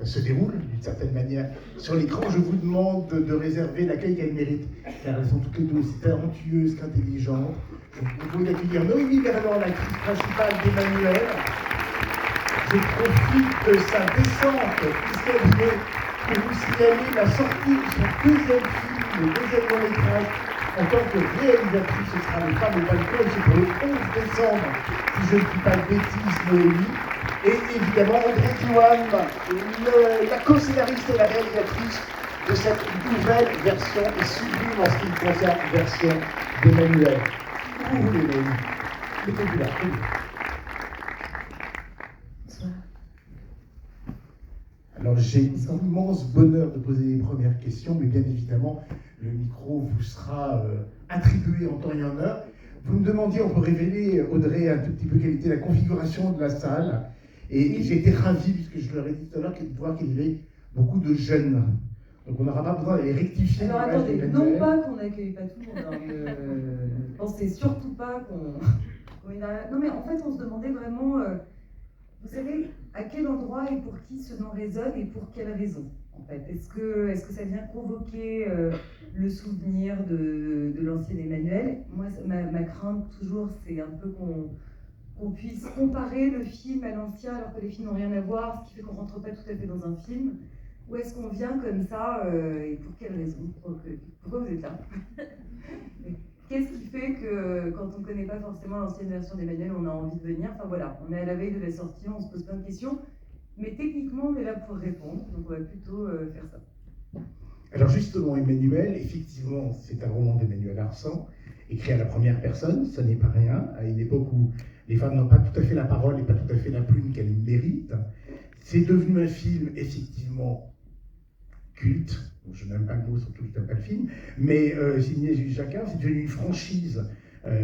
se déroule d'une certaine manière sur l'écran. Je vous demande de réserver l'accueil qu'elle mérite, car elles sont toutes les deux aussi talentueuses qu'intelligentes. Je vous propose d'accueillir Noémie Merlan, l'actrice principale d'Emmanuel. Je profite de sa descente puisqu'elle voulait que vous signaler la sortie de son deuxième film, le deuxième long métrage, en tant que réalisatrice. Ce sera Les Femmes au balcon, et c'est pour le 11 décembre, si je ne dis pas de bêtises, Noémie. Et évidemment, Audrey Diwan, la co-scénariste et la réalisatrice de cette nouvelle version et sublime en ce qui me concerne, version d'Emmanuel. Où vous voulez, Noémie? Mettez-vous là, Alors j'ai l'immense bonheur de poser les premières questions, mais bien évidemment, le micro vous sera attribué en temps et en heure. Vous me demandiez, on peut révéler, Audrey, un tout petit peu quelle était la configuration de la salle. Et j'ai été ravi, puisque je leur ai dit tout à l'heure, de voir qu'il y avait beaucoup de jeunes. Donc on n'aura pas besoin d'aller rectifier. Alors attendez, non pas qu'on n'accueille pas tout le monde, hein, pensez surtout pas qu'on... Non mais en fait on se demandait vraiment, vous savez, à quel endroit et pour qui ce nom résonne et pour quelle raison en fait. Est-ce que ça vient convoquer le souvenir de l'ancien Emmanuel? Moi, ma crainte toujours, c'est un peu qu'on puisse comparer le film à l'ancien alors que les films n'ont rien à voir, ce qui fait qu'on ne rentre pas tout à fait dans un film. Ou est-ce qu'on vient comme ça et pour quelle raison? Pourquoi vous êtes là? Qu'est-ce qui fait que quand on ne connaît pas forcément l'ancienne version d'Emmanuel, on a envie de venir? Enfin voilà, on est à la veille de la sortie, on se pose plein de questions, mais techniquement on est là pour répondre, donc on va plutôt faire ça. Alors justement, Emmanuel, effectivement, c'est un roman d'Emmanuel Arsan, écrit à la première personne, ça n'est pas rien, à une époque où les femmes n'ont pas tout à fait la parole et pas tout à fait la plume qu'elles méritent. C'est devenu un film, effectivement, culte, je n'aime pas le mot, surtout je n'aime pas le film, mais signé Jules Jacquard, c'est devenu une franchise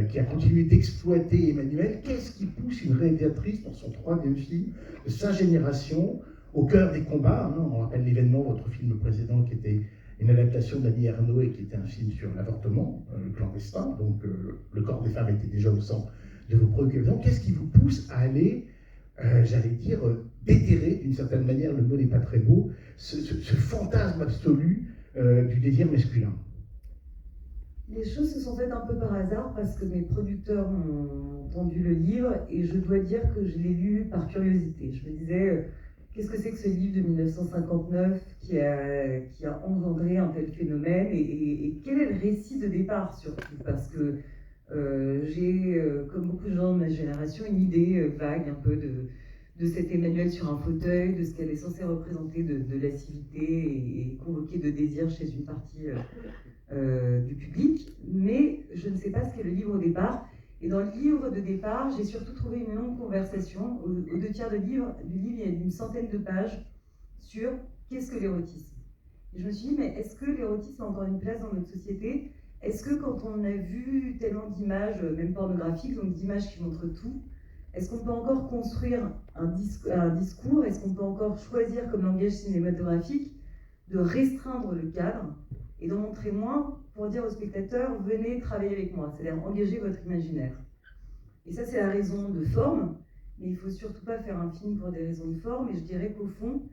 qui a continué d'exploiter Emmanuel. Qu'est-ce qui pousse une réalisatrice pour son troisième film de sa génération au cœur des combats, hein? On rappelle l'événement, votre film précédent qui était une adaptation d'Annie Ernaux et qui était un film sur l'avortement, le clandestin, donc le corps des femmes était déjà au centre de vos préoccupations. Qu'est-ce qui vous pousse à aller, j'allais dire, déterrer d'une certaine manière, le mot n'est pas très beau, ce fantasme absolu du désir masculin? Les choses se sont faites un peu par hasard parce que mes producteurs ont entendu le livre et je dois dire que je l'ai lu par curiosité. Je me disais, qu'est-ce que c'est que ce livre de 1959 qui a engendré un tel phénomène et quel est le récit de départ surtout? Parce que j'ai, comme beaucoup de gens de ma génération, une idée vague un peu de cet Emmanuel sur un fauteuil, de ce qu'elle est censée représenter de lascivité et convoquer de désir chez une partie du public, mais je ne sais pas ce qu'est le livre au départ. Et dans le livre de départ, j'ai surtout trouvé une longue conversation. Aux 2 tiers du livre, il y a une centaine de pages sur qu'est-ce que l'érotisme. Et je me suis dit, mais est-ce que l'érotisme a encore une place dans notre société? Est-ce que quand on a vu tellement d'images, même pornographiques, donc d'images qui montrent tout, est-ce qu'on peut encore construire un discours? Est-ce qu'on peut encore choisir comme langage cinématographique de restreindre le cadre et d'en montrer moins pour dire aux spectateurs, venez travailler avec moi, c'est-à-dire engager votre imaginaire. Et ça, c'est la raison de forme, mais il ne faut surtout pas faire un film pour des raisons de forme, et je dirais qu'au fond,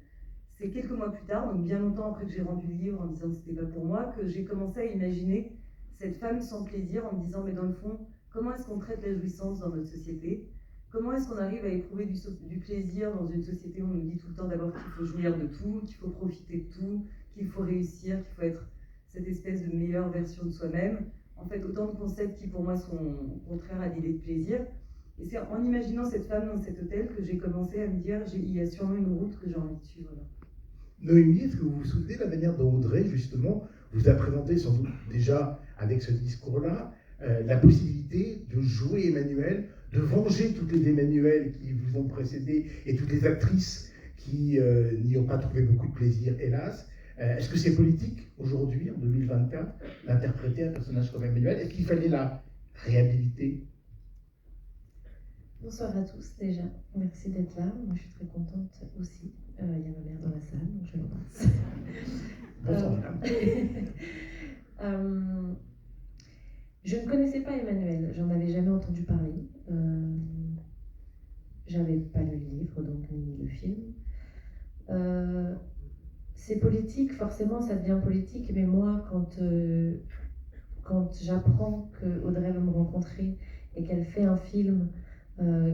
c'est quelques mois plus tard, donc bien longtemps après que j'ai rendu le livre en disant que ce n'était pas pour moi, que j'ai commencé à imaginer cette femme sans plaisir en me disant, mais dans le fond, comment est-ce qu'on traite la jouissance dans notre société? Comment est-ce qu'on arrive à éprouver du plaisir dans une société où on nous dit tout le temps d'abord qu'il faut jouir de tout, qu'il faut profiter de tout, qu'il faut réussir, qu'il faut être cette espèce de meilleure version de soi-même. En fait, autant de concepts qui pour moi sont contraires à l'idée de plaisir. Et c'est en imaginant cette femme dans cet hôtel que j'ai commencé à me dire, il y a sûrement une route que j'ai envie de suivre là. Noémie, est-ce que vous vous souvenez de la manière dont Audrey, justement, vous a présenté sans doute déjà avec ce discours-là, la possibilité de jouer Emmanuel, de venger toutes les Emmanuel qui vous ont précédé et toutes les actrices qui n'y ont pas trouvé beaucoup de plaisir, hélas. Est-ce que c'est politique, aujourd'hui, en 2024, d'interpréter un personnage comme Emmanuel? Est-ce qu'il fallait la réhabiliter? Bonsoir à tous, déjà. Merci d'être là. Moi, je suis très contente aussi. Il y a ma mère dans la salle, donc je l'embrasse. Bonsoir, madame. Je ne connaissais pas Emmanuel. J'en avais jamais entendu parler. J'avais pas lu le livre, donc ni le film. c'est politique, forcément ça devient politique, mais moi quand j'apprends qu'Audrey veut me rencontrer et qu'elle fait un film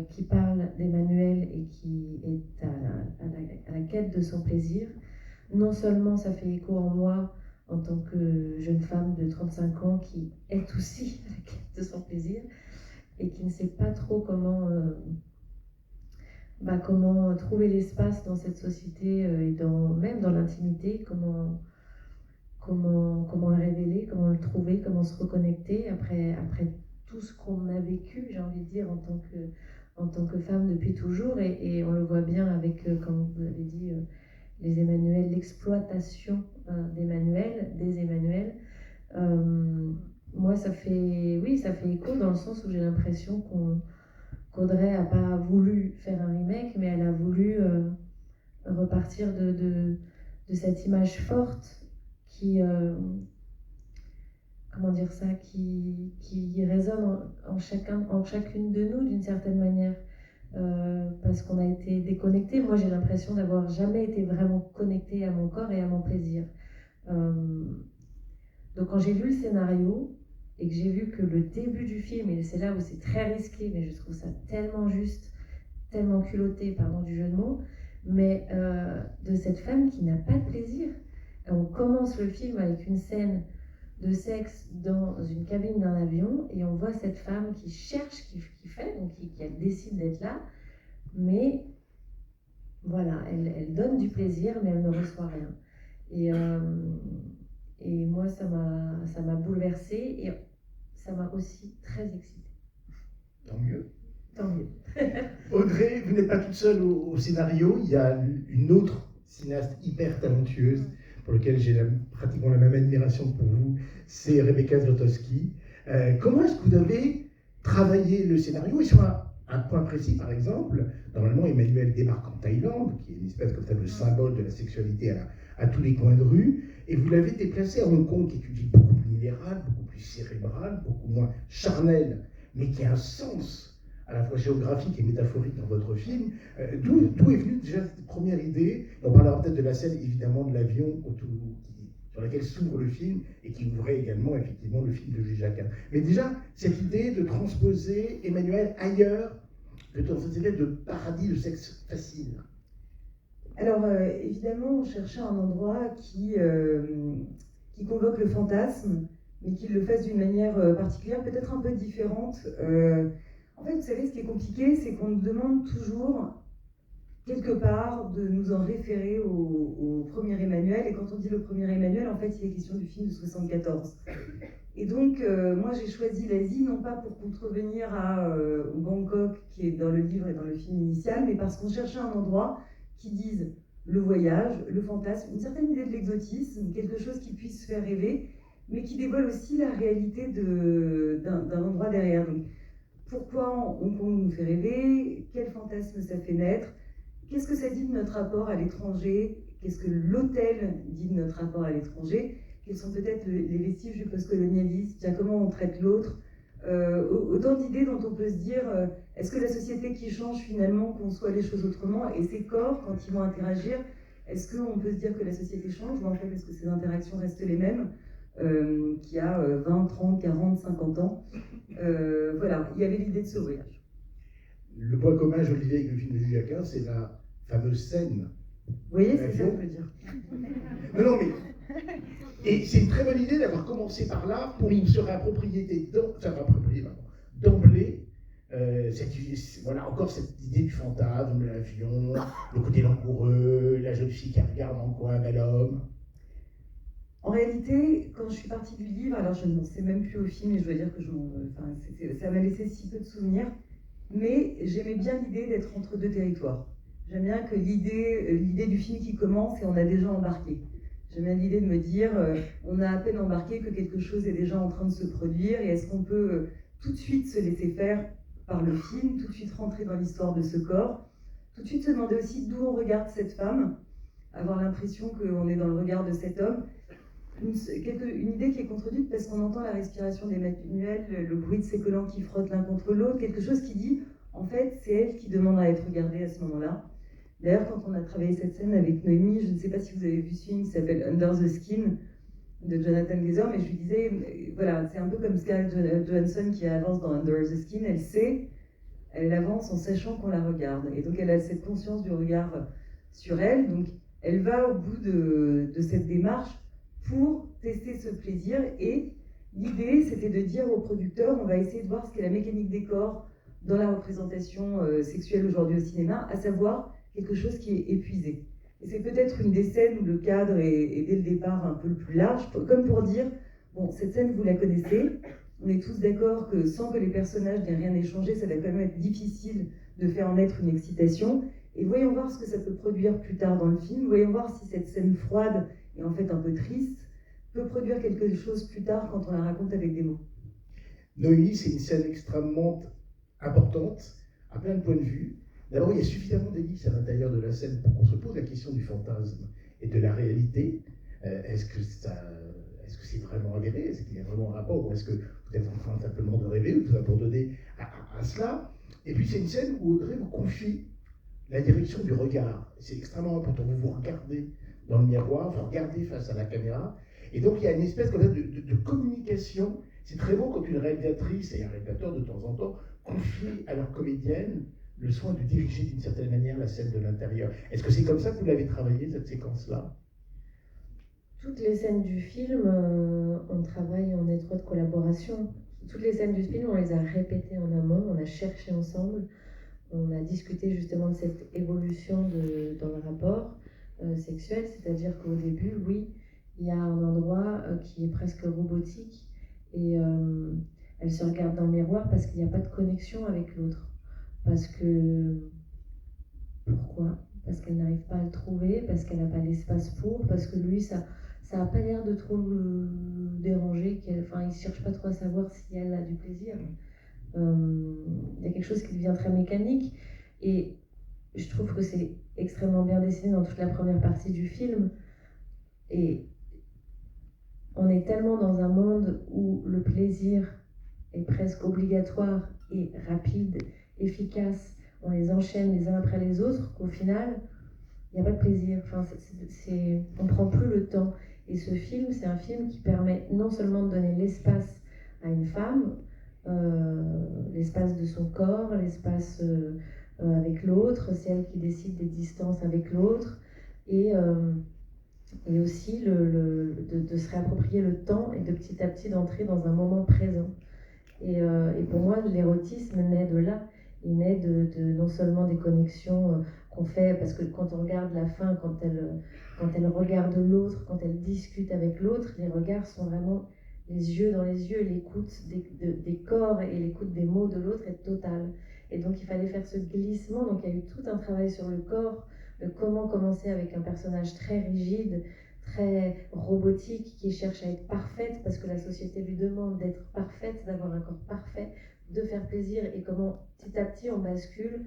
qui parle d'Emmanuel et qui est à la quête de son plaisir, non seulement ça fait écho en moi en tant que jeune femme de 35 ans qui est aussi à la quête de son plaisir et qui ne sait pas trop comment trouver l'espace dans cette société et même dans l'intimité, comment le révéler, comment le trouver, comment se reconnecter après tout ce qu'on a vécu, j'ai envie de dire, en tant que femme depuis toujours. Et on le voit bien avec, comme vous avez dit, les Emmanuel, l'exploitation des Emmanuel. Moi, ça fait écho dans le sens où j'ai l'impression qu'Audrey n'a pas voulu faire un remake, mais elle a voulu repartir de cette image forte qui résonne en chacune de nous d'une certaine manière, parce qu'on a été déconnectés. Moi, j'ai l'impression d'avoir jamais été vraiment connectée à mon corps et à mon plaisir. Donc quand j'ai lu le scénario et que j'ai vu que le début du film, et c'est là où c'est très risqué, mais je trouve ça tellement juste, tellement culotté, pardon du jeu de mots, mais de cette femme qui n'a pas de plaisir. On commence le film avec une scène de sexe dans une cabine d'un avion et on voit cette femme qui cherche, qui fait, donc qui décide d'être là, mais voilà, elle donne du plaisir, mais elle ne reçoit rien. Et moi, ça m'a bouleversée et ça m'a aussi très excitée. Tant mieux. Tant mieux. Audrey, vous n'êtes pas toute seule au scénario, il y a une autre cinéaste hyper talentueuse pour laquelle j'ai pratiquement la même admiration que pour vous, c'est Rebecca Zlotowski. Comment est-ce que vous avez travaillé le scénario? Et sur un point précis, par exemple, normalement Emmanuel débarque en Thaïlande, qui est une espèce comme ça de symbole de la sexualité à tous les coins de rue, et vous l'avez déplacé à Hong Kong, qui est une ville beaucoup plus libérale, beaucoup plus cérébrale, beaucoup moins charnelle, mais qui a un sens à la fois géographique et métaphorique dans votre film. D'où est venue déjà cette première idée? On parlera peut-être de la scène, évidemment, de l'avion sur laquelle s'ouvre le film et qui ouvrait également, effectivement, le film de Jules Jacquin. Mais déjà, cette idée de transposer Emmanuel ailleurs que dans cette idée de paradis de sexe facile. Alors, évidemment, on cherchait un endroit qui convoque le fantasme, mais qui le fasse d'une manière particulière, peut-être un peu différente. En fait, vous savez, ce qui est compliqué, c'est qu'on nous demande toujours, quelque part, de nous en référer au premier Emmanuel. Et quand on dit le premier Emmanuel, en fait, il est question du film de 74. Et donc, moi, j'ai choisi l'Asie, non pas pour contrevenir au Bangkok, qui est dans le livre et dans le film initial, mais parce qu'on cherchait un endroit qui dise le voyage, le fantasme, une certaine idée de l'exotisme, quelque chose qui puisse faire rêver, mais qui dévoile aussi la réalité d'un endroit derrière. Donc, pourquoi Hong Kong nous fait rêver? Quel fantasme ça fait naître? Qu'est-ce que ça dit de notre rapport à l'étranger? Qu'est-ce que l'hôtel dit de notre rapport à l'étranger? Quels sont peut-être les vestiges du postcolonialisme? Comment on traite l'autre? Autant d'idées dont on peut se dire, est-ce que la société qui change finalement conçoit les choses autrement? Et ces corps, quand ils vont interagir, est-ce qu'on peut se dire que la société change? Ou en fait, est-ce que ces interactions restent les mêmes qu'il y a 20, 30, 40, 50 ans? Voilà, il y avait l'idée de ce voyage. Le point commun, je le disais avec le film de Jules Jacquin, c'est la fameuse scène. Vous voyez, c'est ça que je veux dire. Non, mais... Et c'est une très bonne idée d'avoir commencé par là pour se réapproprier d'emblée encore cette idée du fantasme, de l'avion, le côté langoureux, la jeune fille qui regarde en quoi un bel homme. En réalité, quand je suis partie du livre, alors je ne pensais même plus au film et je dois dire que ça m'a laissé si peu de souvenirs, mais j'aimais bien l'idée d'être entre deux territoires. J'aime bien que l'idée du film qui commence et on a déjà embarqué. J'aime bien l'idée de me dire, on a à peine embarqué que quelque chose est déjà en train de se produire et est-ce qu'on peut tout de suite se laisser faire par le film, tout de suite rentrer dans l'histoire de ce corps, tout de suite se demander aussi d'où on regarde cette femme, avoir l'impression qu'on est dans le regard de cet homme. Une idée qui est contredite parce qu'on entend la respiration d'Emmanuel, le bruit de ses collants qui frottent l'un contre l'autre, quelque chose qui dit, en fait, c'est elle qui demande à être regardée à ce moment-là. D'ailleurs, quand on a travaillé cette scène avec Noémie, je ne sais pas si vous avez vu ce film qui s'appelle Under the Skin de Jonathan Glazer, mais je lui disais, voilà, c'est un peu comme Scarlett Johansson qui avance dans Under the Skin, elle avance en sachant qu'on la regarde. Et donc elle a cette conscience du regard sur elle, donc elle va au bout de cette démarche pour tester ce plaisir. Et l'idée, c'était de dire aux producteurs, on va essayer de voir ce qu'est la mécanique des corps dans la représentation sexuelle aujourd'hui au cinéma, à savoir quelque chose qui est épuisé. Et c'est peut-être une des scènes où le cadre est dès le départ un peu le plus large, comme pour dire, bon, cette scène, vous la connaissez, on est tous d'accord que sans que les personnages n'aient rien échangé, ça va quand même être difficile de faire en naître une excitation. Et voyons voir ce que ça peut produire plus tard dans le film, voyons voir si cette scène froide et en fait un peu triste peut produire quelque chose plus tard quand on la raconte avec des mots. Noémie, c'est une scène extrêmement importante à plein de points de vue. D'abord, il y a suffisamment d'ellipses à l'intérieur de la scène pour qu'on se pose la question du fantasme et de la réalité. Est-ce que c'est vraiment avéré? Est-ce qu'il y a vraiment un rapport? Ou est-ce que vous êtes en train simplement de rêver ou de vous abandonner à cela? Et puis c'est une scène où Audrey vous confie la direction du regard. C'est extrêmement important. Vous vous regardez dans le miroir, vous regardez face à la caméra. Et donc il y a une espèce de communication. C'est très beau quand une réalisatrice et un réalisateur de temps en temps confient à leur comédienne le soin de diriger d'une certaine manière la scène de l'intérieur. Est-ce que c'est comme ça que vous l'avez travaillé, cette séquence-là? Toutes les scènes du film, on travaille en étroite collaboration. Toutes les scènes du film, on les a répétées en amont, on a cherché ensemble, on a discuté justement de cette évolution dans le rapport sexuel, c'est-à-dire qu'au début, oui, il y a un endroit qui est presque robotique et elle se regarde dans le miroir parce qu'il n'y a pas de connexion avec l'autre. Parce que... Pourquoi? Parce qu'elle n'arrive pas à le trouver, parce qu'elle n'a pas l'espace pour, parce que lui, ça n'a pas l'air de trop le déranger, il ne cherche pas trop à savoir si elle a du plaisir. Il y a quelque chose qui devient très mécanique, et je trouve que c'est extrêmement bien dessiné dans toute la première partie du film. Et on est tellement dans un monde où le plaisir est presque obligatoire et rapide, efficace, on les enchaîne les uns après les autres, qu'au final, il n'y a pas de plaisir. On ne prend plus le temps. Et ce film, c'est un film qui permet non seulement de donner l'espace à une femme, l'espace de son corps, l'espace avec l'autre, c'est elle qui décide des distances avec l'autre, et aussi de se réapproprier le temps et de petit à petit d'entrer dans un moment présent. Et pour moi, l'érotisme naît de là. Il naît de non seulement des connexions qu'on fait, parce que quand on regarde la fin, quand elle regarde l'autre, quand elle discute avec l'autre, les regards sont vraiment les yeux dans les yeux, l'écoute des corps et l'écoute des mots de l'autre est totale. Et donc il fallait faire ce glissement, donc il y a eu tout un travail sur le corps, de comment commencer avec un personnage très rigide, très robotique, qui cherche à être parfaite, parce que la société lui demande d'être parfaite, d'avoir un corps parfait, de faire plaisir, et comment petit à petit on bascule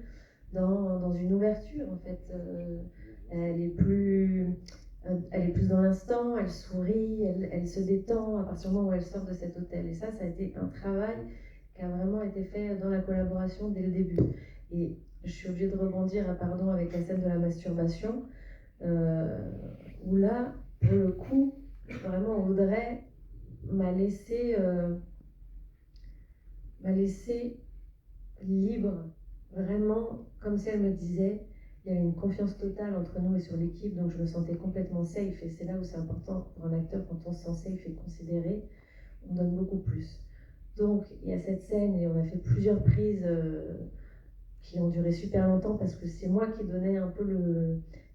dans une ouverture en fait. Elle est plus dans l'instant, elle sourit, elle se détend à partir du moment où elle sort de cet hôtel. Et ça a été un travail qui a vraiment été fait dans la collaboration dès le début. Et je suis obligée de rebondir avec la scène de la masturbation, où là, pour le coup, vraiment Audrey m'a laissé libre, vraiment, comme si elle me disait, il y avait une confiance totale entre nous et sur l'équipe, donc je me sentais complètement safe, et c'est là où c'est important pour un acteur, quand on se sent safe et considéré, on donne beaucoup plus. Donc il y a cette scène, et on a fait plusieurs prises qui ont duré super longtemps, parce que c'est moi qui donnais un peu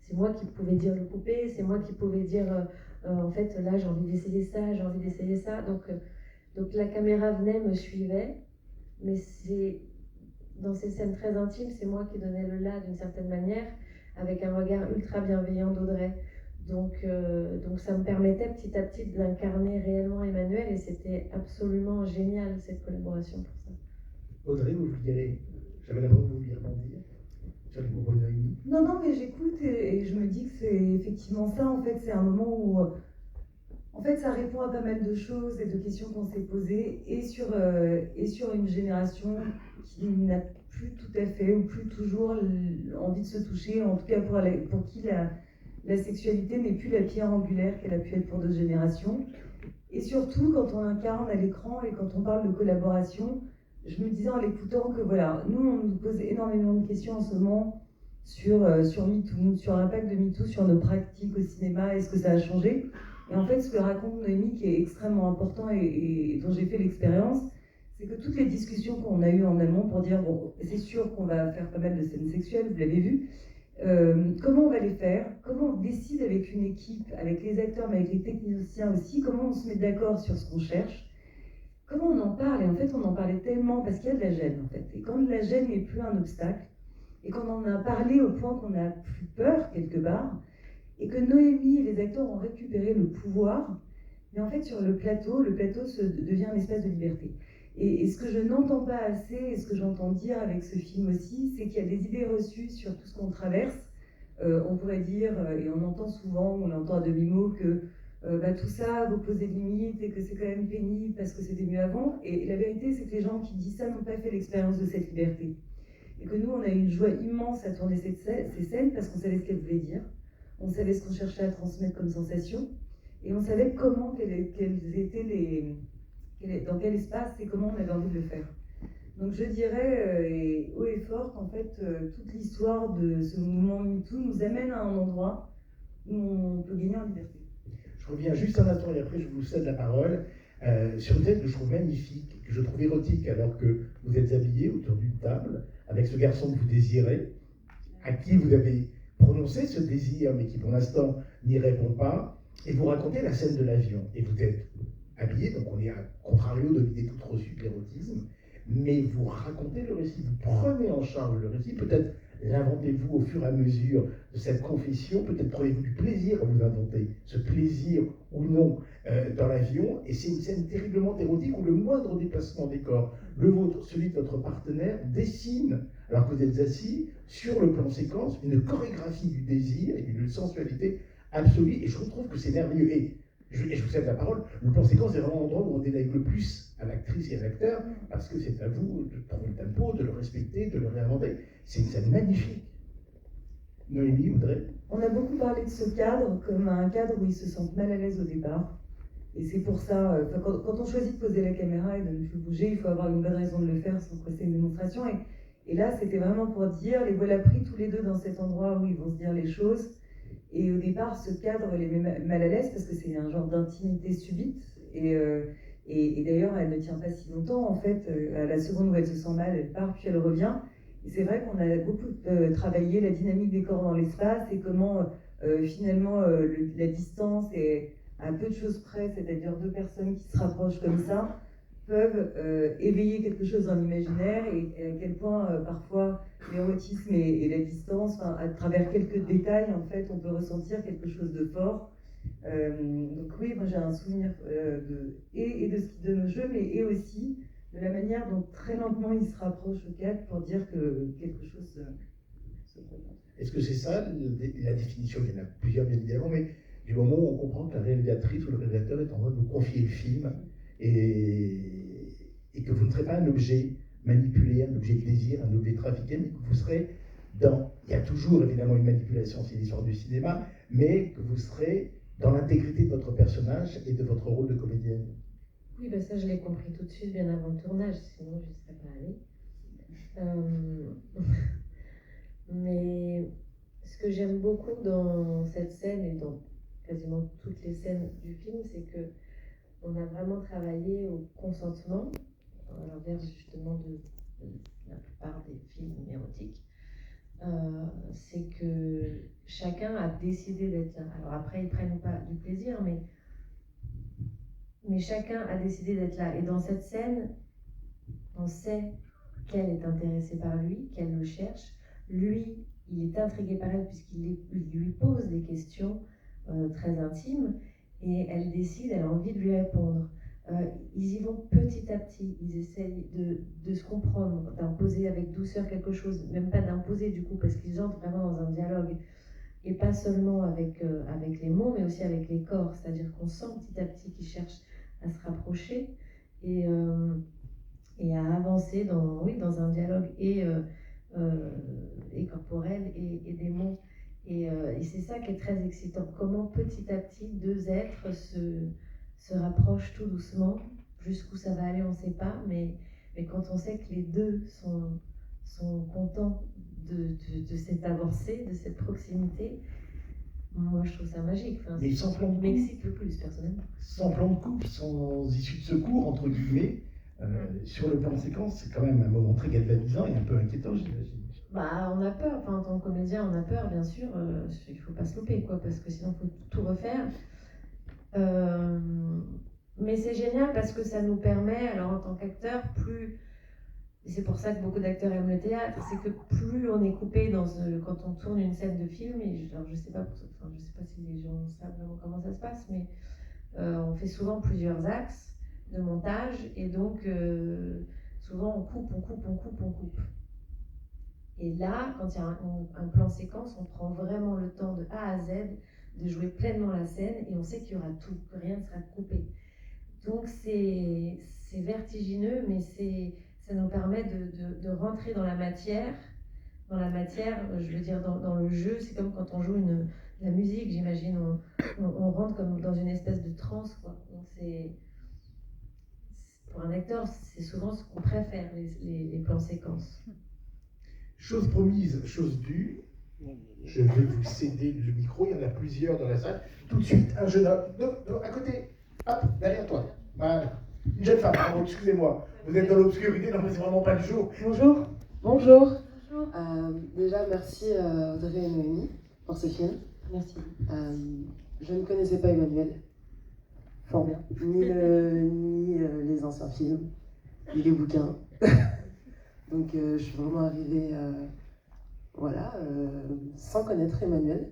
c'est moi qui pouvais dire le coupé, c'est moi qui pouvais dire en fait là j'ai envie d'essayer ça, j'ai envie d'essayer ça, donc la caméra venait, me suivait, mais dans ces scènes très intimes, c'est moi qui donnais le là d'une certaine manière, avec un regard ultra bienveillant d'Audrey. Donc ça me permettait petit à petit d'incarner réellement Emmanuel, et c'était absolument génial cette collaboration pour ça. Audrey, j'avais l'impression que vous vouliez rebondir sur les propos de Noémie. Non, mais j'écoute et je me dis que c'est effectivement ça. En fait, c'est un moment où en fait, ça répond à pas mal de choses et de questions qu'on s'est posées, et sur une génération qui n'a plus tout à fait ou plus toujours envie de se toucher, en tout cas pour qui la sexualité n'est plus la pierre angulaire qu'elle a pu être pour d'autres générations. Et surtout, quand on incarne à l'écran et quand on parle de collaboration, je me disais en l'écoutant que voilà, nous, on nous pose énormément de questions en ce moment sur MeToo, sur l'impact de MeToo, sur nos pratiques au cinéma, est-ce que ça a changé? Et en fait, ce que raconte Noémie, qui est extrêmement important et dont j'ai fait l'expérience, c'est que toutes les discussions qu'on a eues en amont pour dire, bon, c'est sûr qu'on va faire pas mal de scènes sexuelles, vous l'avez vu, comment on va les faire, comment on décide avec une équipe, avec les acteurs, mais avec les techniciens aussi, comment on se met d'accord sur ce qu'on cherche, comment on en parle. Et en fait, on en parlait tellement parce qu'il y a de la gêne, en fait. Et quand la gêne n'est plus un obstacle, et qu'on en a parlé au point qu'on a plus peur, quelque part, et que Noémie et les acteurs ont récupéré le pouvoir, mais en fait, sur le plateau devient un espace de liberté. Et ce que je n'entends pas assez, et ce que j'entends dire avec ce film aussi, c'est qu'il y a des idées reçues sur tout ce qu'on traverse. On pourrait dire, et on entend souvent, on entend à demi-mot, que tout ça vous pose des limites et que c'est quand même pénible parce que c'était mieux avant. Et la vérité, c'est que les gens qui disent ça n'ont pas fait l'expérience de cette liberté. Et que nous, on a eu une joie immense à tourner ces scènes parce qu'on savait ce qu'elles voulaient dire, on savait ce qu'on cherchait à transmettre comme sensation, et on savait comment, dans quel espace et comment on avait envie de le faire. Donc je dirais, haut et fort, qu'en fait, toute l'histoire de ce mouvement MeToo nous amène à un endroit où on peut gagner en liberté. Je reviens juste un instant et après je vous cède la parole sur une scène que je trouve magnifique, que je trouve érotique, alors que vous êtes habillés autour d'une table avec ce garçon que vous désirez, à qui vous avez prononcé ce désir, mais qui pour l'instant n'y répond pas, et vous racontez la scène de l'avion. Et vous êtes habillés, donc on est à contrario de l'idée toute reçue de l'érotisme, mais vous racontez le récit, vous prenez en charge le récit, peut-être l'inventez-vous au fur et à mesure de cette confession, peut-être prenez-vous du plaisir à vous inventer ce plaisir ou non dans l'avion, et c'est une scène terriblement érotique où le moindre déplacement des corps, le vôtre, celui de votre partenaire, dessine, alors que vous êtes assis, sur le plan séquence, une chorégraphie du désir et d'une sensualité absolue, et je trouve que c'est merveilleux. Et je vous cède la parole, le plan séquence est vraiment l'endroit où on délègue le plus à l'actrice et à l'acteur, parce que c'est à vous de trouver le tempo, de le respecter, de le réinventer. C'est une scène magnifique. Noémie, Audrey? On a beaucoup parlé de ce cadre comme un cadre où ils se sentent mal à l'aise au départ. Et c'est pour ça, quand on choisit de poser la caméra et de ne plus bouger, il faut avoir une bonne raison de le faire sans presser une démonstration. Et là, c'était vraiment pour dire, les voilà pris tous les deux dans cet endroit où ils vont se dire les choses. Et au départ, ce cadre les met mal à l'aise parce que c'est un genre d'intimité subite. Et d'ailleurs, elle ne tient pas si longtemps. En fait, à la seconde où elle se sent mal, elle part, puis elle revient. Et c'est vrai qu'on a beaucoup travaillé la dynamique des corps dans l'espace et comment finalement la distance est à peu de choses près, c'est-à-dire deux personnes qui se rapprochent comme ça, peuvent éveiller quelque chose dans l'imaginaire et à quel point parfois l'érotisme et la distance, à travers quelques détails, en fait, on peut ressentir quelque chose de fort. Donc oui, moi j'ai un souvenir de nos jeux, mais et aussi de la manière dont très lentement ils se rapprochent au cadre pour dire que quelque chose se produit. Est-ce que c'est ça la définition? Il y en a plusieurs bien évidemment, mais du moment où on comprend que la réalisatrice ou le réalisateur est en train de vous confier le film et que vous ne serez pas un objet manipulé, un objet de désir, un objet trafiqué, mais que vous serez dans... Il y a toujours évidemment une manipulation, c'est l'histoire du cinéma, mais que vous serez dans l'intégrité de votre personnage et de votre rôle de comédienne. Oui, ben ça je l'ai compris tout de suite, bien avant le tournage, sinon je ne serais pas allée. Mais ce que j'aime beaucoup dans cette scène et dans quasiment toutes les scènes du film, c'est que on a vraiment travaillé au consentement, à l'inverse justement de la plupart des films érotiques. C'est que chacun a décidé d'être là. Alors après, ils prennent pas du plaisir, mais chacun a décidé d'être là. Et dans cette scène, on sait qu'elle est intéressée par lui, qu'elle le cherche. Lui, il est intrigué par elle puisqu'il lui pose des questions très intimes et elle décide, elle a envie de lui répondre. Ils y vont petit à petit, ils essayent de se comprendre, d'imposer avec douceur quelque chose, même pas d'imposer du coup, parce qu'ils entrent vraiment dans un dialogue, et pas seulement avec les mots, mais aussi avec les corps, c'est-à-dire qu'on sent petit à petit qu'ils cherchent à se rapprocher, et et à avancer dans, oui, dans un dialogue et corporel et des mots. Et c'est ça qui est très excitant. Comment petit à petit deux êtres se rapprochent tout doucement. Jusqu'où ça va aller, on ne sait pas. Mais quand on sait que les deux sont contents de cette avancée, de cette proximité, moi je trouve ça magique. Enfin, mais sans plan de couple, m'excite le plus personnellement. Sans plan de couple, sans issue de secours, entre guillemets, sur le plan de séquence, c'est quand même un moment très galvanisant et un peu inquiétant, j'imagine. Bah, on a peur, enfin, en tant que comédien, on a peur, bien sûr. Il faut pas se louper, quoi, parce que sinon, il faut tout refaire. Mais c'est génial parce que ça nous permet, alors en tant qu'acteur, et c'est pour ça que beaucoup d'acteurs aiment le théâtre, c'est que plus on est coupé quand on tourne une scène de film, et alors je sais pas si les gens savent vraiment comment ça se passe, mais on fait souvent plusieurs axes de montage, et donc souvent on coupe. Et là, quand il y a un plan séquence, on prend vraiment le temps de A à Z de jouer pleinement la scène et on sait qu'il y aura tout, que rien ne sera coupé. Donc c'est vertigineux, mais ça nous permet de rentrer dans la matière. Dans la matière, je veux dire, dans le jeu, c'est comme quand on joue la musique, j'imagine, on rentre comme dans une espèce de transe, quoi. Donc pour un acteur, c'est souvent ce qu'on préfère, les plans séquences. Chose promise, chose due, je vais vous céder le micro, il y en a plusieurs dans la salle. Tout de suite, un jeune homme, à côté, hop, derrière toi. Voilà. Une jeune femme, pardon, excusez-moi. Vous êtes dans l'obscurité, non mais c'est vraiment pas le jour. Bonjour. Bonjour. Déjà, merci Audrey et Noémie pour ce film. Merci. Je ne connaissais pas Emmanuel. Fort bien. Ni les anciens films, ni les bouquins. Donc je suis vraiment arrivée sans connaître Emmanuel.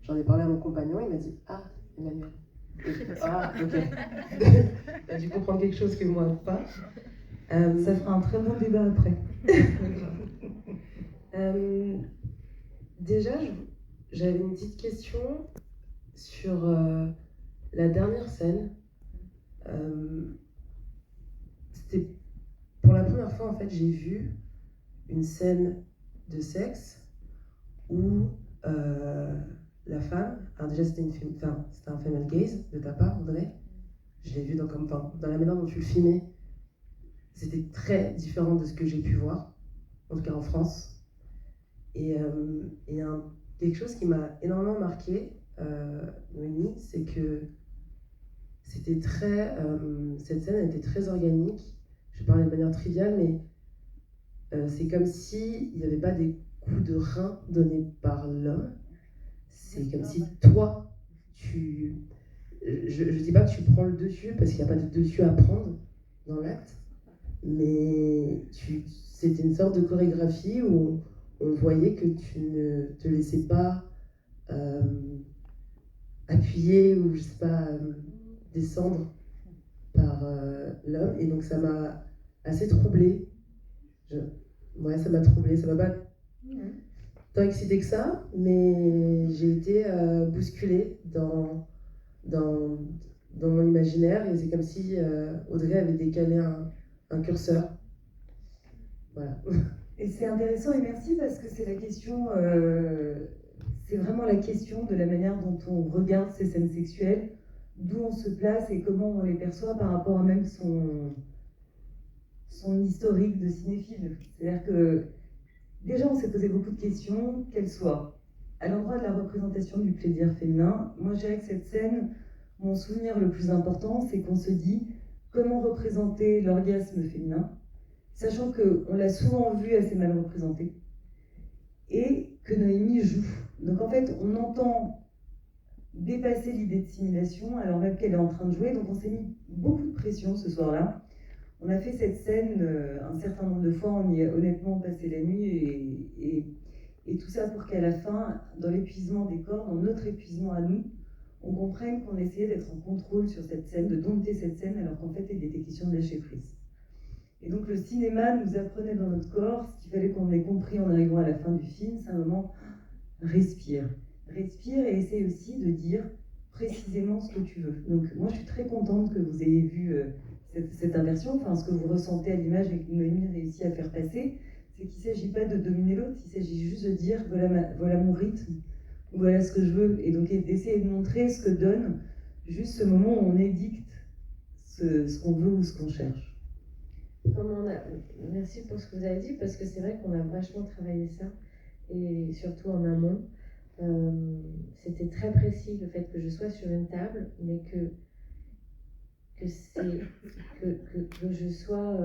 J'en ai parlé à mon compagnon, il m'a dit « Ah, Emmanuel ». Ah, ok. Tu as dû comprendre quelque chose que moi pas. Ça fera un très bon débat après. Déjà, j'avais une petite question sur la dernière scène. C'était pour la première fois, en fait, j'ai vu une scène de sexe où la femme, alors déjà c'était un female gaze de ta part, Audrey. Je l'ai vu dans la manière dont tu le filmais. C'était très différent de ce que j'ai pu voir, en tout cas en France. Et quelque chose qui m'a énormément marqué, Noémie, c'est que c'était cette scène était très organique. Je parlais de manière triviale, mais c'est comme s'il n'y avait pas des coups de rein donnés par l'homme. C'est comme si toi, je ne dis pas que tu prends le dessus, parce qu'il n'y a pas de dessus à prendre dans l'acte, mais c'était une sorte de chorégraphie où on voyait que tu ne te laissais pas appuyer ou, je sais pas, descendre par l'homme. Et donc ça m'a assez troublée. Ça m'a troublée. Ça m'a pas tant excitée que ça, mais j'ai été bousculée dans mon imaginaire. Et c'est comme si Audrey avait décalé un curseur. Voilà. Et c'est intéressant et merci parce que c'est la question, c'est vraiment la question de la manière dont on regarde ces scènes sexuelles, d'où on se place et comment on les perçoit par rapport à même son historique de cinéphile. C'est-à-dire que déjà on s'est posé beaucoup de questions, qu'elles soient à l'endroit de la représentation du plaisir féminin. Moi je dirais que cette scène, mon souvenir le plus important, c'est qu'on se dit comment représenter l'orgasme féminin, sachant qu'on l'a souvent vu assez mal représenté, et que Noémie joue. Donc en fait, on entend dépasser l'idée de simulation alors même qu'elle est en train de jouer, donc on s'est mis beaucoup de pression ce soir-là. On a fait cette scène un certain nombre de fois, on y a honnêtement passé la nuit, et tout ça pour qu'à la fin, dans l'épuisement des corps, dans notre épuisement à nous, on comprenne qu'on essayait d'être en contrôle sur cette scène, de dompter cette scène, alors qu'en fait, il était question de lâcher prise. Et donc le cinéma nous apprenait dans notre corps ce qu'il fallait qu'on ait compris en arrivant à la fin du film, c'est un moment, respire et essaye aussi de dire précisément ce que tu veux. Donc moi je suis très contente que vous ayez vu cette inversion, enfin ce que vous ressentez à l'image et que Noémie réussit à faire passer, c'est qu'il ne s'agit pas de dominer l'autre, il s'agit juste de dire voilà mon rythme, voilà ce que je veux, et donc d'essayer de montrer ce que donne juste ce moment où on édicte ce qu'on veut ou ce qu'on cherche. Merci pour ce que vous avez dit, parce que c'est vrai qu'on a vachement travaillé ça, et surtout en amont. C'était très précis le fait que je sois sur une table, mais que je sois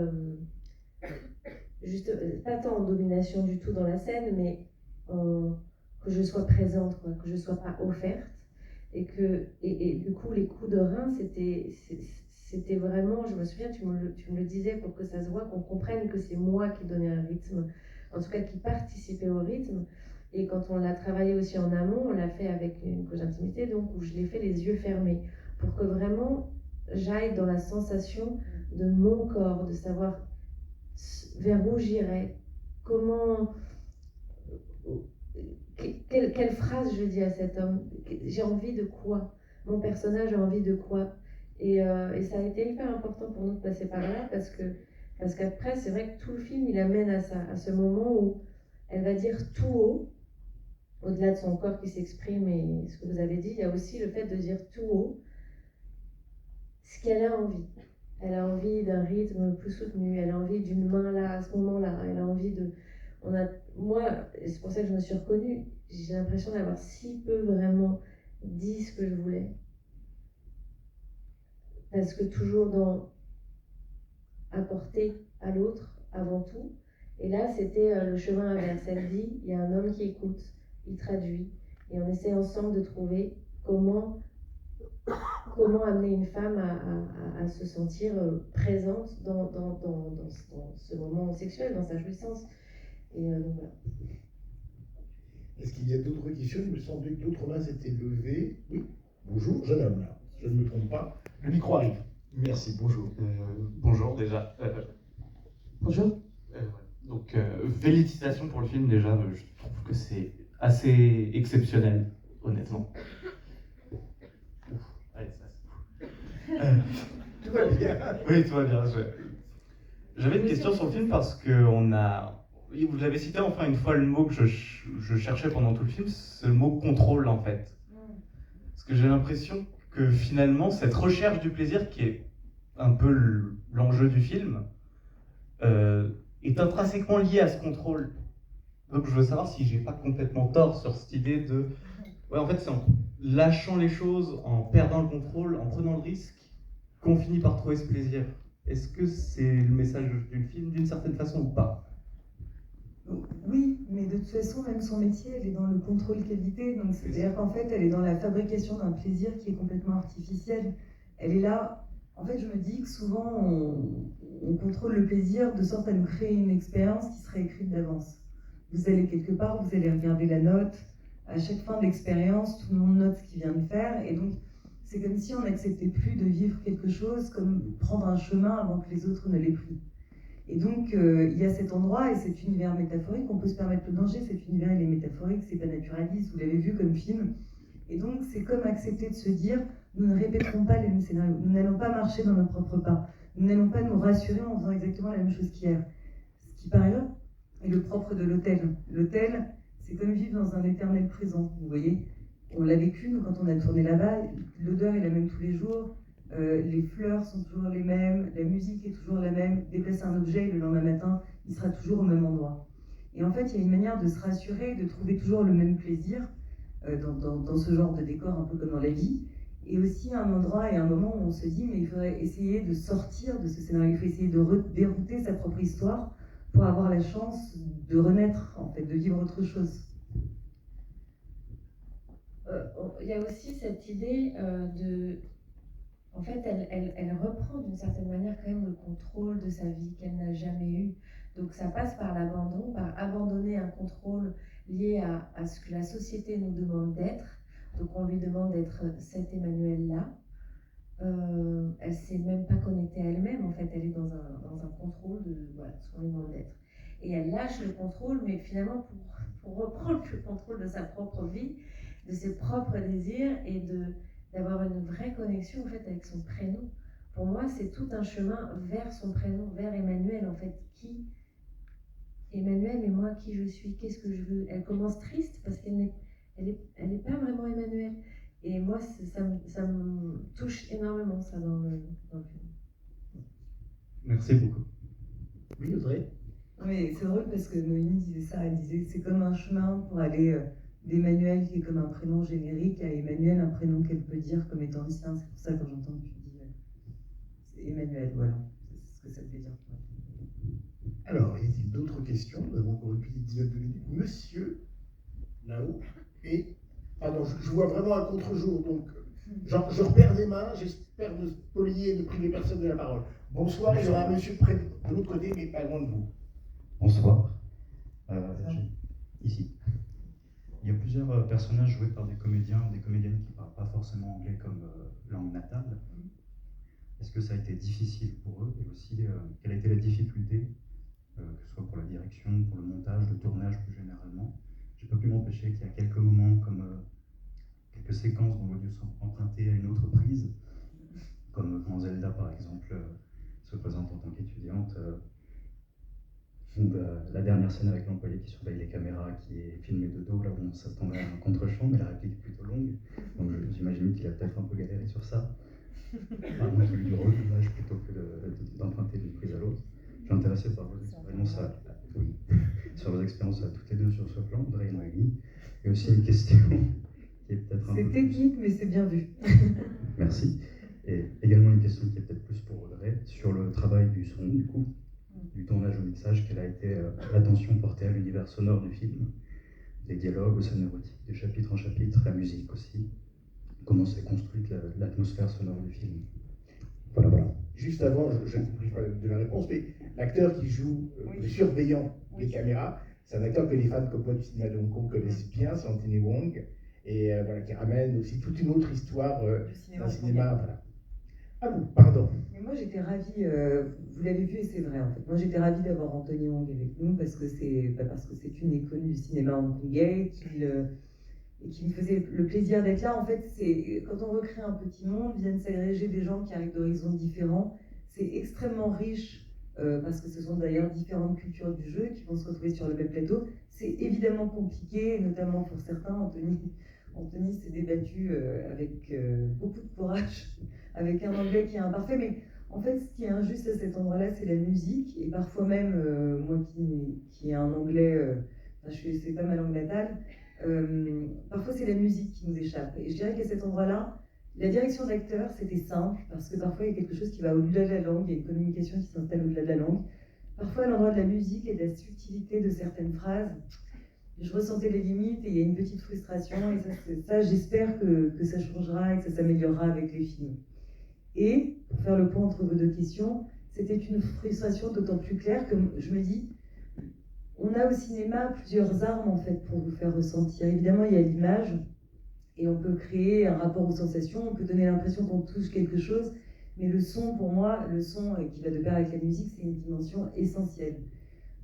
juste pas tant en domination du tout dans la scène, mais que je sois présente, quoi, que je sois pas offerte, et du coup les coups de rein c'était vraiment, je me souviens, tu me le disais pour que ça se voit, qu'on comprenne que c'est moi qui donnais un rythme, en tout cas qui participait au rythme. Et quand on l'a travaillé aussi en amont, on l'a fait avec une coach d'intimité, donc où je l'ai fait les yeux fermés, pour que vraiment j'aille dans la sensation de mon corps, de savoir vers où j'irai, comment, quelle phrase je dis à cet homme, j'ai envie de quoi, mon personnage a envie de quoi. Et ça a été hyper important pour nous de passer par là, parce qu'après, c'est vrai que tout le film, il amène à ce moment où elle va dire tout haut, au-delà de son corps qui s'exprime et ce que vous avez dit, il y a aussi le fait de dire tout haut ce qu'elle a envie. Elle a envie d'un rythme plus soutenu, elle a envie d'une main là, à ce moment-là, elle a envie de... Moi, c'est pour ça que je me suis reconnue, j'ai l'impression d'avoir si peu vraiment dit ce que je voulais. Parce que toujours dans apporter à l'autre avant tout. Et là, c'était le chemin inverse. Elle dit, il y a un homme qui écoute, il traduit, et on essaie ensemble de trouver comment amener une femme à se sentir présente dans ce moment sexuel, dans sa jouissance. Et donc voilà. Est-ce qu'il y a d'autres questions? Il me semblait que d'autres mains s'étaient levées. Oui, bonjour, jeune homme, là. Je ne me trompe pas. Le micro arrive. Merci, bonjour. Bonjour déjà. Bonjour. Donc, félicitations pour le film déjà. Je trouve que c'est assez exceptionnel, honnêtement. Allez, ça Tout va bien. Oui, tout va bien. J'avais une question sur le film parce que vous avez cité enfin une fois le mot que je cherchais pendant tout le film, c'est le mot contrôle en fait. Parce que j'ai l'impression que finalement cette recherche du plaisir qui est un peu l'enjeu du film est intrinsèquement liée à ce contrôle. Donc je veux savoir si j'ai pas complètement tort sur cette idée de... Ouais, en fait c'est en lâchant les choses, en perdant le contrôle, en prenant le risque, qu'on finit par trouver ce plaisir. Est-ce que c'est le message du film d'une certaine façon ou pas? Oui, mais de toute façon, même son métier, elle est dans le contrôle qualité. Donc, c'est-à-dire qu'en fait, elle est dans la fabrication d'un plaisir qui est complètement artificiel. Elle est là. En fait, je me dis que souvent, on contrôle le plaisir de sorte à nous créer une expérience qui serait écrite d'avance. Vous allez quelque part, vous allez regarder la note. À chaque fin de l'expérience, tout le monde note ce qu'il vient de faire. Et donc, c'est comme si on n'acceptait plus de vivre quelque chose comme prendre un chemin avant que les autres ne l'aient pris. Et donc, il y a cet endroit et cet univers métaphorique, on peut se permettre le danger, cet univers il est métaphorique, c'est pas naturaliste, vous l'avez vu comme film. Et donc, c'est comme accepter de se dire, nous ne répéterons pas les mêmes scénarios, nous n'allons pas marcher dans nos propres pas, nous n'allons pas nous rassurer en faisant exactement la même chose qu'hier. Ce qui, par ailleurs, est le propre de l'hôtel. L'hôtel, c'est comme vivre dans un éternel présent, vous voyez. On l'a vécu, nous, quand on a tourné là-bas, l'odeur est la même tous les jours, les fleurs sont toujours les mêmes, la musique est toujours la même, déplacer un objet le lendemain matin, il sera toujours au même endroit. Et en fait, il y a une manière de se rassurer, de trouver toujours le même plaisir dans ce genre de décor, un peu comme dans la vie, et aussi un endroit et un moment où on se dit, mais il faudrait essayer de sortir de ce scénario, il faut essayer de dérouter sa propre histoire pour avoir la chance de renaître, en fait, de vivre autre chose. Il y a aussi cette idée de... En fait, elle reprend d'une certaine manière quand même le contrôle de sa vie qu'elle n'a jamais eu. Donc ça passe par l'abandon, par abandonner un contrôle lié à ce que la société nous demande d'être. Donc on lui demande d'être cet Emmanuel-là. Elle ne s'est même pas connectée à elle-même, en fait, elle est dans un contrôle de ce qu'on lui demande d'être. Et elle lâche le contrôle, mais finalement pour reprendre le contrôle de sa propre vie, de ses propres désirs et d'avoir une vraie connexion en fait avec son prénom, pour moi, c'est tout un chemin vers son prénom, vers Emmanuel, en fait. Qui Emmanuel, mais moi, qui je suis, qu'est-ce que je veux? Elle commence triste parce qu'elle n'est pas vraiment Emmanuel. Et moi, ça me touche énormément, ça, dans le film. Merci beaucoup. Oui, Audrey? Mais c'est drôle parce que Noémie disait ça, elle disait c'est comme un chemin pour aller d'Emmanuel qui est comme un prénom générique à Emmanuel, un prénom qu'elle peut dire comme étant le sien. C'est pour ça quand j'entends que tu dis c'est Emmanuel, voilà, c'est ce que ça veut dire. Alors, y a-t-il d'autres questions? Nous avons encore une petite dizaine de minutes. Monsieur, là-haut, et... Pardon, je vois vraiment un contre-jour, donc je repère des mains, j'espère ne spolier et ne priver personne de la parole. Bonsoir, il y aura un monsieur près de l'autre côté, mais pas loin de vous. Bonsoir. Ici. Il y a plusieurs personnages joués par des comédiens ou des comédiennes qui ne parlent pas forcément anglais comme langue natale. Est-ce que ça a été difficile pour eux? Et aussi, quelle a été la difficulté, que ce soit pour la direction, pour le montage, le tournage plus généralement? Je n'ai pas pu m'empêcher qu'il y a quelques moments, comme quelques séquences dont l'audio sont empruntées à une autre prise, comme quand Zelda, par exemple, se présente en tant qu'étudiante. La dernière scène avec l'employé qui surveille les caméras, qui est filmée de dos, là où on s'attendait à un contre-champ, mais la réplique est plutôt longue. Donc j'imagine qu'il a peut-être un peu galéré sur ça. Vraiment du redoublage plutôt que d'emprunter d'une prise à l'autre. Je suis intéressé par vos expériences sur vos expériences à toutes les deux sur ce plan, Audrey et Noémie. Et aussi une question qui est peut-être un peu... C'est technique, mais c'est bien vu. Merci. Et également une question qui est peut-être plus pour Audrey, sur le travail du son, du coup, du tournage au mixage, quelle a été l'attention portée à l'univers sonore du film, des dialogues, aux scènes érotiques, de chapitre en chapitre, la musique aussi. Comment s'est construite l'atmosphère sonore du film. Voilà. Juste avant, je ne compris pas de la réponse, mais l'acteur qui joue le surveillant des caméras, c'est un acteur que les fans comme moi du cinéma de Hong Kong connaissent bien, c'est Anthony Wong, et voilà, qui ramène aussi toute une autre histoire d'un cinéma. Voilà. Ah vous, pardon. Mais moi j'étais ravie, vous l'avez vu et c'est vrai en fait, moi j'étais ravie d'avoir Anthony Wong avec nous parce que c'est une icône du cinéma hongkongais et qui me faisait le plaisir d'être là. En fait, c'est quand on recrée un petit monde, viennent s'agréger des gens qui arrivent d'horizons différents. C'est extrêmement riche parce que ce sont d'ailleurs différentes cultures du jeu qui vont se retrouver sur le même plateau. C'est évidemment compliqué, notamment pour certains. Anthony s'est débattu avec beaucoup de courage, avec un anglais qui est imparfait. Mais en fait, ce qui est injuste à cet endroit-là, c'est la musique. Et parfois même, moi qui ai un anglais, c'est pas ma langue natale, parfois c'est la musique qui nous échappe. Et je dirais qu'à cet endroit-là, la direction d'acteur, c'était simple, parce que parfois il y a quelque chose qui va au-delà de la langue, il y a une communication qui s'installe au-delà de la langue. Parfois, à l'endroit de la musique et de la subtilité de certaines phrases, je ressentais les limites et il y a une petite frustration. Et ça j'espère que ça changera et que ça s'améliorera avec les films. Et, pour faire le point entre vos deux questions, c'était une frustration d'autant plus claire que je me dis, on a au cinéma plusieurs armes en fait pour vous faire ressentir. Évidemment, il y a l'image et on peut créer un rapport aux sensations, on peut donner l'impression qu'on touche quelque chose, mais le son, pour moi, le son qui va de pair avec la musique, c'est une dimension essentielle.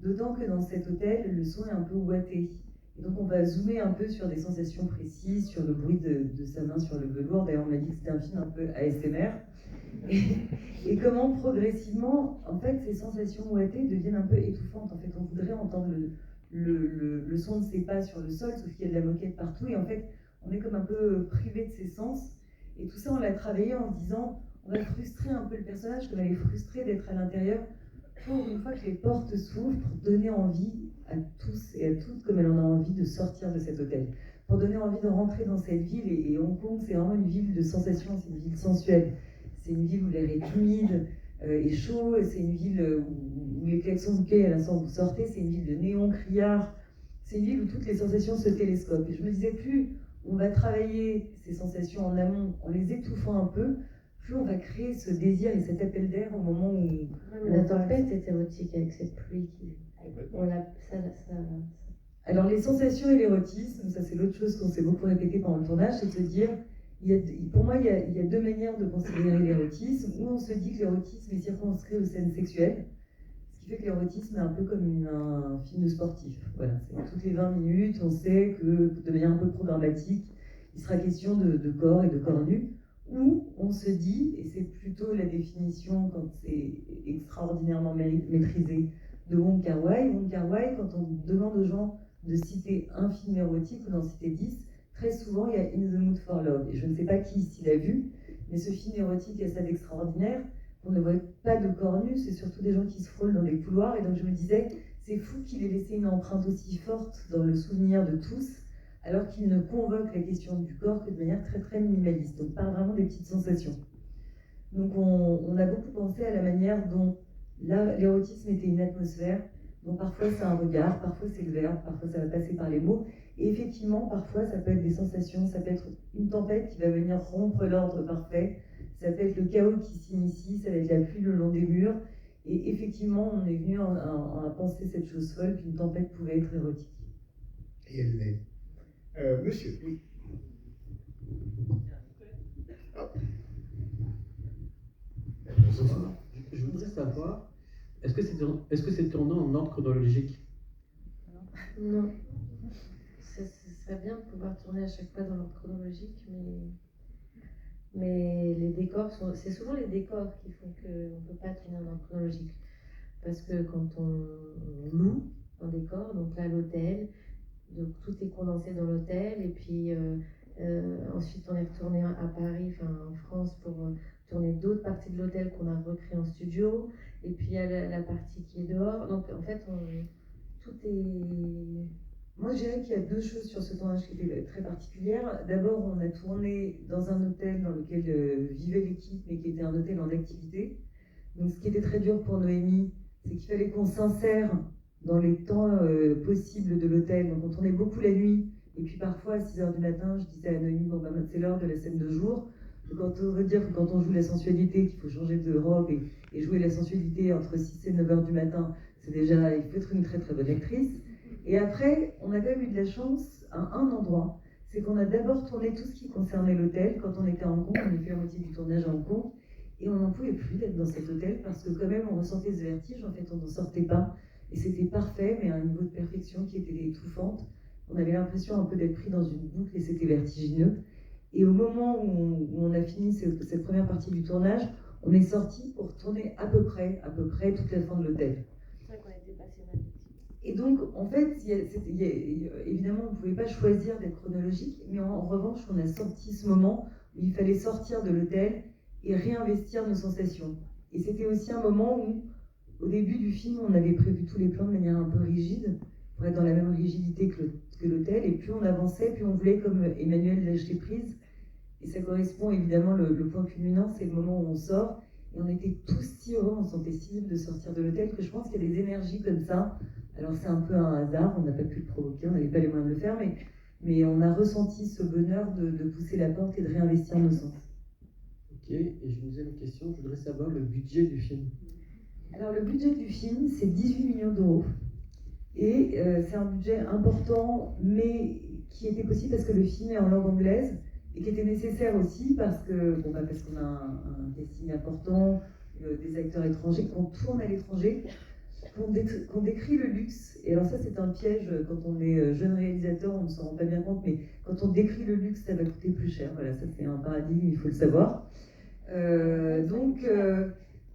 D'autant que dans cet hôtel, le son est un peu ouaté. Et donc on va zoomer un peu sur des sensations précises, sur le bruit de sa main sur le velours. D'ailleurs, on m'a dit que c'était un film un peu ASMR. Et comment progressivement, en fait, ces sensations ouatées deviennent un peu étouffantes. En fait, on voudrait entendre le son de ses pas sur le sol, sauf qu'il y a de la moquette partout. Et en fait, on est comme un peu privé de ses sens. Et tout ça, on l'a travaillé en se disant, on va frustrer un peu le personnage, comme elle est frustrée d'être à l'intérieur, pour une fois que les portes s'ouvrent, pour donner envie à tous et à toutes, comme elle en a envie, de sortir de cet hôtel. Pour donner envie de rentrer dans cette ville. Et Hong Kong, c'est vraiment une ville de sensations, c'est une ville sensuelle. C'est une ville où l'air est humide et chaud, c'est une ville où les klaxons vous cueillent à l'instant où vous sortez, c'est une ville de néons criards, c'est une ville où toutes les sensations se télescopent. Et je me disais, plus on va travailler ces sensations en amont, en les étouffant un peu, plus on va créer ce désir et cet appel d'air au moment où... La tempête est érotique avec cette pluie qui... Alors les sensations et l'érotisme, ça c'est l'autre chose qu'on s'est beaucoup répété pendant le tournage, c'est de se dire, pour moi il y a deux manières de considérer l'érotisme, où on se dit que l'érotisme est circonscrit aux scènes sexuelles, ce qui fait que l'érotisme est un peu comme un film de sportif. Voilà, toutes les 20 minutes, on sait que de manière un peu programmatique, il sera question de corps et de corps nus, où on se dit, et c'est plutôt plutôt la définition, quand c'est extraordinairement maîtrisé, de Wong Kar-wai. Wong Kar-wai, quand on demande aux gens de citer un film érotique ou d'en citer 10, très souvent il y a In the Mood for Love. Et je ne sais pas qui ici l'a vu, mais ce film érotique est ça d'extraordinaire. On ne voit pas de corps nus, c'est surtout des gens qui se frôlent dans des couloirs. Et donc je me disais, c'est fou qu'il ait laissé une empreinte aussi forte dans le souvenir de tous, alors qu'il ne convoque la question du corps que de manière très très minimaliste. Donc pas vraiment des petites sensations. Donc on a beaucoup pensé à la manière dont l'érotisme était une atmosphère, dont parfois c'est un regard, parfois c'est le verbe, parfois ça va passer par les mots. Et effectivement, parfois ça peut être des sensations, ça peut être une tempête qui va venir rompre l'ordre parfait, ça peut être le chaos qui s'initie, ça va être la pluie le long des murs. Et effectivement, on est venu à penser cette chose folle qu'une tempête pouvait être érotique. Et elle l'est. Monsieur, oui. Bonsoir. Je voudrais savoir, est-ce que c'est tourné en ordre chronologique? Non. Ce serait bien de pouvoir tourner à chaque fois dans l'ordre chronologique, mais les décors c'est souvent les décors qui font qu'on ne peut pas tourner en ordre chronologique. Parce que quand on loue un décor, donc là l'hôtel, donc tout est condensé dans l'hôtel, et puis ensuite on est retourné à Paris, enfin en France, pour tourner d'autres parties de l'hôtel qu'on a recréé en studio, et puis il y a la partie qui est dehors. Donc en fait, tout est... Moi, je dirais qu'il y a deux choses sur ce tournage qui étaient très particulières. D'abord, on a tourné dans un hôtel dans lequel vivait l'équipe, mais qui était un hôtel en activité. Donc ce qui était très dur pour Noémie, c'est qu'il fallait qu'on s'insère dans les temps possibles de l'hôtel. Donc on tournait beaucoup la nuit, et puis parfois à 6h du matin, je disais à Noémie, bon ben c'est l'heure de la scène de jour. Donc on veut dire que quand on joue la sensualité, qu'il faut changer de robe et jouer la sensualité entre 6 et 9h du matin, c'est déjà, il faut être une très très bonne actrice. Et après, on a quand même eu de la chance à un endroit, c'est qu'on a d'abord tourné tout ce qui concernait l'hôtel. Quand on était à Hong Kong, on a fait la moitié du tournage à Hong Kong, et on n'en pouvait plus d'être dans cet hôtel, parce que quand même on ressentait ce vertige, en fait on n'en sortait pas, et c'était parfait, mais à un niveau de perfection qui était étouffante. On avait l'impression un peu d'être pris dans une boucle, et c'était vertigineux. Et au moment où on a fini cette première partie du tournage, on est sorti pour tourner à peu près toute la fin de l'hôtel. C'est vrai qu'on était passé mal. Et donc, en fait, évidemment, on ne pouvait pas choisir d'être chronologique, mais en revanche, on a sorti ce moment où il fallait sortir de l'hôtel et réinvestir nos sensations. Et c'était aussi un moment où, au début du film, on avait prévu tous les plans de manière un peu rigide, pour être dans la même rigidité que l'hôtel, et plus on avançait, plus on voulait, comme Emmanuel, lâcher prise. Et ça correspond évidemment, le point culminant, c'est le moment où on sort, et on était tous si heureux, on se sentait si libre de sortir de l'hôtel, que je pense qu'il y a des énergies comme ça. Alors c'est un peu un hasard, on n'a pas pu le provoquer, on n'avait pas les moyens de le faire, mais on a ressenti ce bonheur de pousser la porte et de réinvestir nos sens. Ok, et j'ai une deuxième question, je voudrais savoir le budget du film. Alors le budget du film, c'est 18 millions d'euros. Et c'est un budget important, mais qui était possible parce que le film est en langue anglaise, et qui était nécessaire aussi parce qu'on a un casting important, des acteurs étrangers, qu'on tourne à l'étranger, qu'on décrit le luxe. Et alors ça, c'est un piège quand on est jeune réalisateur, on ne s'en rend pas bien compte, mais quand on décrit le luxe, ça va coûter plus cher. Voilà, ça c'est un paradigme, il faut le savoir.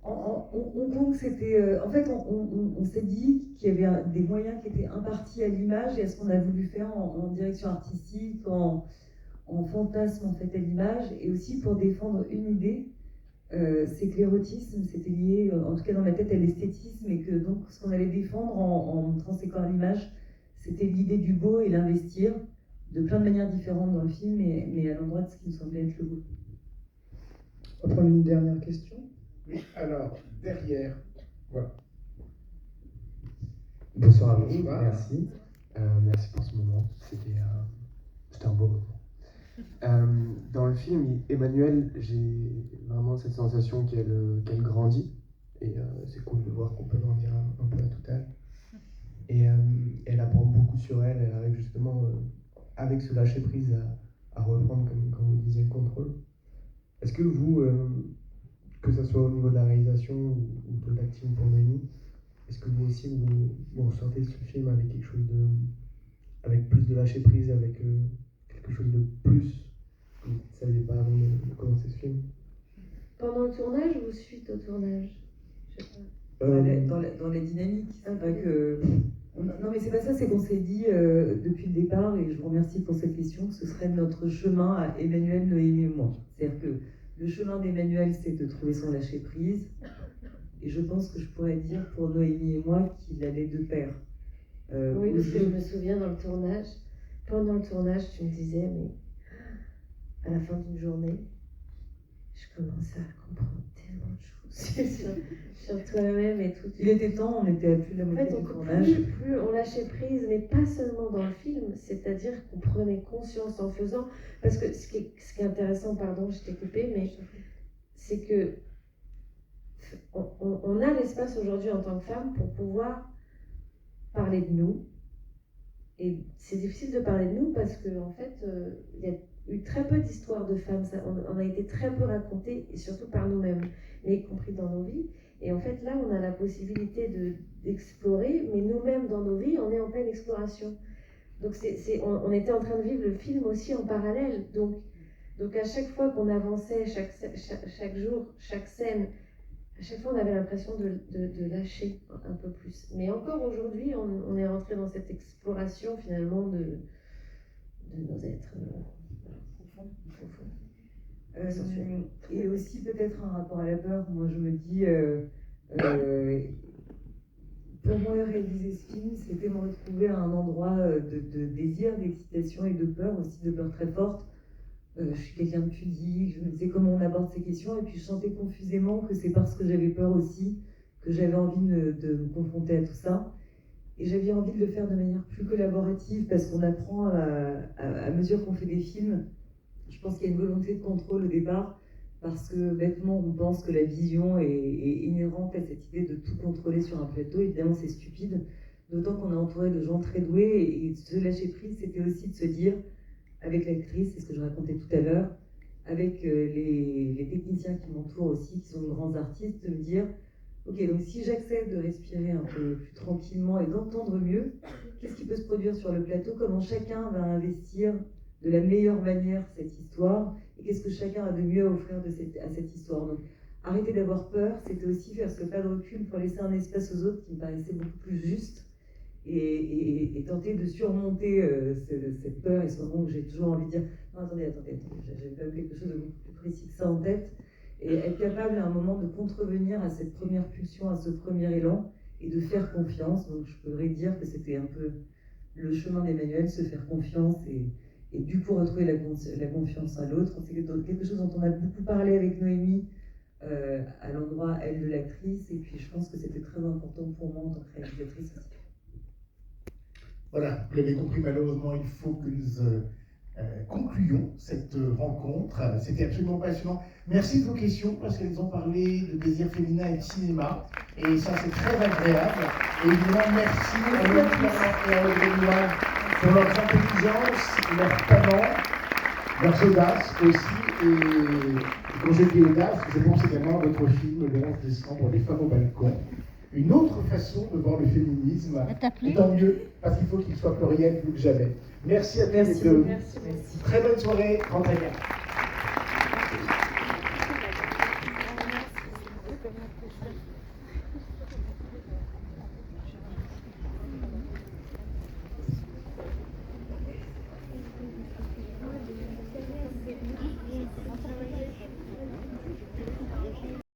Hong Kong, c'était... en fait, on s'est dit qu'il y avait des moyens qui étaient impartis à l'image et à ce qu'on a voulu faire en direction artistique, en fantasme en fait à l'image, et aussi pour défendre une idée, c'est que l'érotisme c'était lié, en tout cas dans ma tête, à l'esthétisme, et que donc ce qu'on allait défendre en montrant ces corps à l'image, c'était l'idée du beau et l'investir de plein de manières différentes dans le film, mais à l'endroit de ce qui me semblait être le beau. On va prendre une dernière question. Oui, alors, derrière, voilà. Bonsoir à vous, Bonsoir. merci. Merci pour ce moment, c'était un beau moment. Dans le film, Emmanuel, j'ai vraiment cette sensation qu'elle grandit, et c'est cool de voir qu'on peut grandir un peu à tout âge. Et elle apprend beaucoup sur elle, elle arrive justement, avec ce lâcher-prise, à reprendre, comme vous disiez, le contrôle. Est-ce que vous, que ce soit au niveau de la réalisation ou de l'acting pour Noémie, est-ce que vous aussi, vous ressortez ce film avec quelque chose avec plus de lâcher-prise, avec quelque chose de plus que vous ne saviez pas avant de commencer ce film? Pendant le tournage ou suite au tournage? Je sais pas. Dans les dynamiques. C'est vrai que. Non, mais c'est pas ça, c'est qu'on s'est dit depuis le départ, et je vous remercie pour cette question, que ce serait notre chemin à Emmanuel, Noémie et moi. C'est-à-dire que le chemin d'Emmanuel, c'est de trouver son lâcher-prise. Et je pense que je pourrais dire pour Noémie et moi qu'il allait de pair. Oui, parce que je me souviens pendant le tournage, tu me disais, mais à la fin d'une journée, je commençais à comprendre tellement de choses sur toi-même et tout. Il était temps, on était à plus de la moitié du tournage. On lâchait prise, mais pas seulement dans le film, c'est-à-dire qu'on prenait conscience en faisant. Parce que ce qui est intéressant, pardon, je t'ai coupé, mais c'est que on a l'espace aujourd'hui en tant que femme pour pouvoir parler de nous. Et c'est difficile de parler de nous parce qu'en fait, il y a eu très peu d'histoires de femmes. On a été très peu racontées, et surtout par nous-mêmes, mais y compris dans nos vies. Et en fait, là, on a la possibilité d'explorer, mais nous-mêmes, dans nos vies, on est en pleine exploration. Donc, on était en train de vivre le film aussi en parallèle. Donc à chaque fois qu'on avançait, chaque jour, chaque scène, à chaque fois, on avait l'impression de lâcher un peu plus. Mais encore aujourd'hui, on est rentré dans cette exploration, finalement, de nos êtres profonds. Et aussi peut-être un rapport à la peur. Moi je me dis, pour moi réaliser ce film, c'était me retrouver à un endroit de désir, d'excitation et de peur, aussi de peur très forte. Je suis quelqu'un de pudique, je me disais comment on aborde ces questions, et puis je sentais confusément que c'est parce que j'avais peur aussi que j'avais envie de me confronter à tout ça. Et j'avais envie de le faire de manière plus collaborative, parce qu'on apprend à mesure qu'on fait des films. Je pense qu'il y a une volonté de contrôle au départ, parce que bêtement on pense que la vision est inhérente à cette idée de tout contrôler sur un plateau. Évidemment c'est stupide, d'autant qu'on est entouré de gens très doués, et se lâcher prise c'était aussi de se dire, avec l'actrice, c'est ce que je racontais tout à l'heure, avec les techniciens qui m'entourent aussi, qui sont de grands artistes, de me dire, ok, donc si j'accepte de respirer un peu plus tranquillement et d'entendre mieux, qu'est-ce qui peut se produire sur le plateau, comment chacun va investir de la meilleure manière cette histoire, et qu'est-ce que chacun a de mieux à offrir à cette histoire. Donc arrêter d'avoir peur, c'était aussi faire ce pas de recul pour laisser un espace aux autres qui me paraissait beaucoup plus juste, et tenter de surmonter cette peur, et ce moment où j'ai toujours envie de dire non, attendez, j'ai quand même quelque chose de beaucoup plus précis que ça en tête, et être capable à un moment de contrevenir à cette première pulsion, à ce premier élan, et de faire confiance. Donc je pourrais dire que c'était un peu le chemin d'Emmanuel, se faire confiance, et du coup retrouver la confiance à l'autre. C'est quelque chose dont on a beaucoup parlé avec Noémie, à l'endroit, elle, de l'actrice, et puis je pense que c'était très important pour moi en tant que réalisatrice aussi. Voilà, vous l'avez compris, malheureusement, il faut que nous concluons cette rencontre. C'était absolument passionnant. Merci de vos questions, parce qu'elles ont parlé de désir féminin et de cinéma, et ça c'est très agréable. Et évidemment, merci à Olivier et à Audrey pour leur intelligence, leur talent, leur audace aussi. Et quand je dis audace, je pense également à votre film, le 11 décembre, Les femmes au balcon. Une autre façon de voir le féminisme, et tant mieux, parce qu'il faut qu'il soit pluriel plus que jamais. Merci à tous les deux. Merci. Très bonne soirée, rentrez bien.